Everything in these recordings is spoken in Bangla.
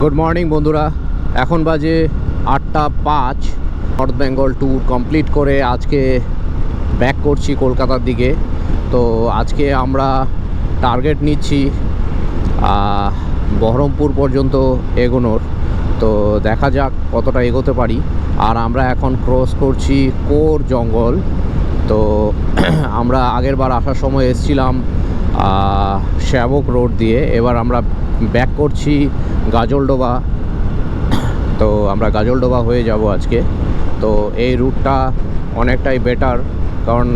গুড মর্নিং বন্ধুরা, এখন বাজে 8:05। নর্থ বেঙ্গল ট্যুর কমপ্লিট করে আজকে ব্যাক করছি কলকাতার দিকে। তো আজকে আমরা টার্গেট নিচ্ছি বহরমপুর পর্যন্ত এগোনোর। তো দেখা যাক কতটা এগোতে পারি। আর আমরা এখন ক্রস করছি কোর জঙ্গল। তো আমরা আগের বার আসার সময় এসেছিলাম শ্যাবক রোড দিয়ে, এবার আমরা ব্যাক করছি গাজলডোবা। তো আমরা গাজলডোবা হয়ে যাব আজকে। তো এই রুটটা অনেকটাই বেটার, কারণ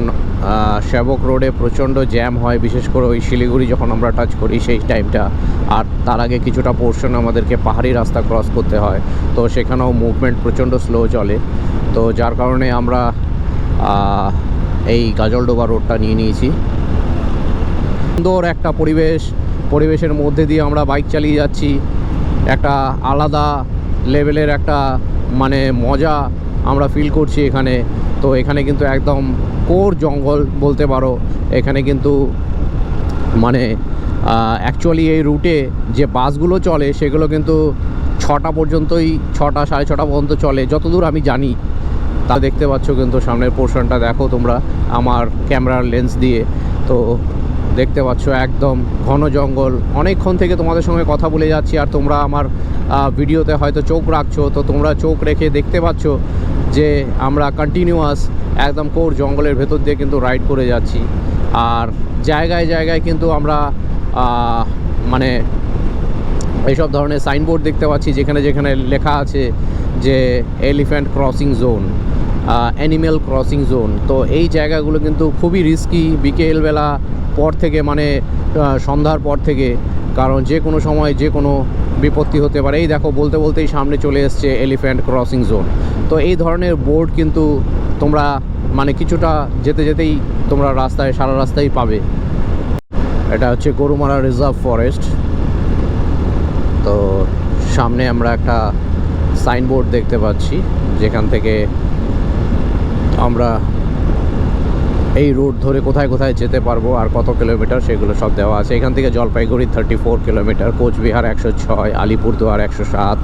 শ্যাবক রোডে প্রচণ্ড জ্যাম হয়, বিশেষ করে ওই শিলিগুড়ি যখন আমরা টাচ করি সেই টাইমটা। আর তার আগে কিছুটা পোর্শন আমাদেরকে পাহাড়ি রাস্তা ক্রস করতে হয়, তো সেখানেও মুভমেন্ট প্রচণ্ড স্লো চলে। তো যার কারণে আমরা এই গাজলডোবা রোডটা নিয়ে নিয়েছি। সুন্দর একটা পরিবেশের মধ্যে দিয়ে আমরা বাইক চালিয়ে যাচ্ছি। একটা আলাদা লেভেলের একটা মজা আমরা ফিল করছি এখানে। তো এখানে কিন্তু একদম কোর জঙ্গল বলতে পারো। এখানে কিন্তু অ্যাকচুয়ালি এই রুটে যে বাসগুলো চলে সেগুলো কিন্তু 6টা পর্যন্তই, 6টা সাড়ে 6টা পর্যন্ত চলে যতদূর আমি জানি। তা দেখতে পাচ্ছ কিন্তু সামনের পোর্শনটা দেখো তোমরা আমার ক্যামেরার লেন্স দিয়ে। তো দেখতে পাচ্ছ একদম ঘন জঙ্গল। অনেকক্ষণ থেকে তোমাদের সঙ্গে কথা বলে যাচ্ছি, আর তোমরা আমার ভিডিওতে হয়তো চোখ রাখছো। তো তোমরা চোখ রেখে দেখতে পাচ্ছ যে আমরা কন্টিনিউয়াস একদম কোর জঙ্গলের ভেতর দিয়ে কিন্তু রাইড করে যাচ্ছি। আর জায়গায় জায়গায় কিন্তু আমরা এইসব ধরনের সাইনবোর্ড দেখতে পাচ্ছি, যেখানে যেখানে লেখা আছে যে elephant crossing zone, animal crossing zone. তো এই জায়গাগুলো কিন্তু খুবই রিস্কি বিকেলবেলা পর থেকে, সন্ধ্যার পর থেকে, কারণ যে কোনো সময় যে কোনো বিপত্তি হতে পারে। এই দেখো বলতে বলতেই সামনে চলে এসছে এলিফ্যান্ট ক্রসিং জোন। তো এই ধরনের বোর্ড কিন্তু তোমরা কিছুটা যেতে যেতেই তোমরা সারা রাস্তায় পাবে। এটা হচ্ছে গরুমারা রিজার্ভ ফরেস্ট। তো সামনে আমরা একটা সাইনবোর্ড দেখতে পাচ্ছি, যেখান থেকে আমরা এই রুট ধরে কোথায় কোথায় যেতে পারবো আর কত কিলোমিটার সেগুলো সব দেওয়া আছে। এখান থেকে জলপাইগুড়ি 34 কিলোমিটার, কোচবিহার 106, আলিপুরদুয়ার 107,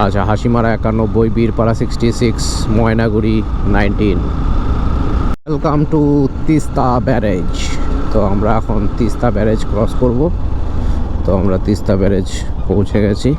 আচ্ছা Hasimara 91, Birpara 66, Maynaguri 19। Welcome to Teesta barrage. তো আমরা এখন তিস্তা ব্যারেজ ক্রস করব। তো আমরা তিস্তা ব্যারেজ পৌঁছে গেছি।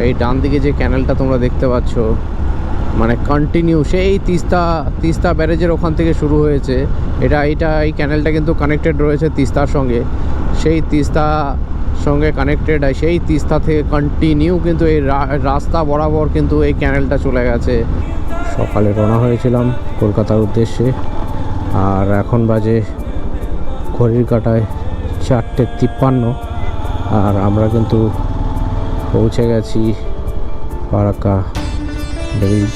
এই ডান দিকে যে ক্যানেলটা তোমরা দেখতে পাচ্ছ, কন্টিনিউ সেই তিস্তা ব্যারেজের ওখান থেকে শুরু হয়েছে। এই ক্যানেলটা কিন্তু কানেক্টেড রয়েছে তিস্তার সঙ্গে, সেই তিস্তার সঙ্গে কানেক্টেড। সেই তিস্তা থেকে কন্টিনিউ কিন্তু এই রাস্তা বরাবর কিন্তু এই ক্যানেলটা চলে গেছে। সকালে রওনা হয়েছিলাম কলকাতার উদ্দেশ্যে, আর এখন বাজে ঘড়ির কাঁটায় 4:53, আর আমরা কিন্তু পৌঁছে গেছি ফারাক্কা ব্রিজ।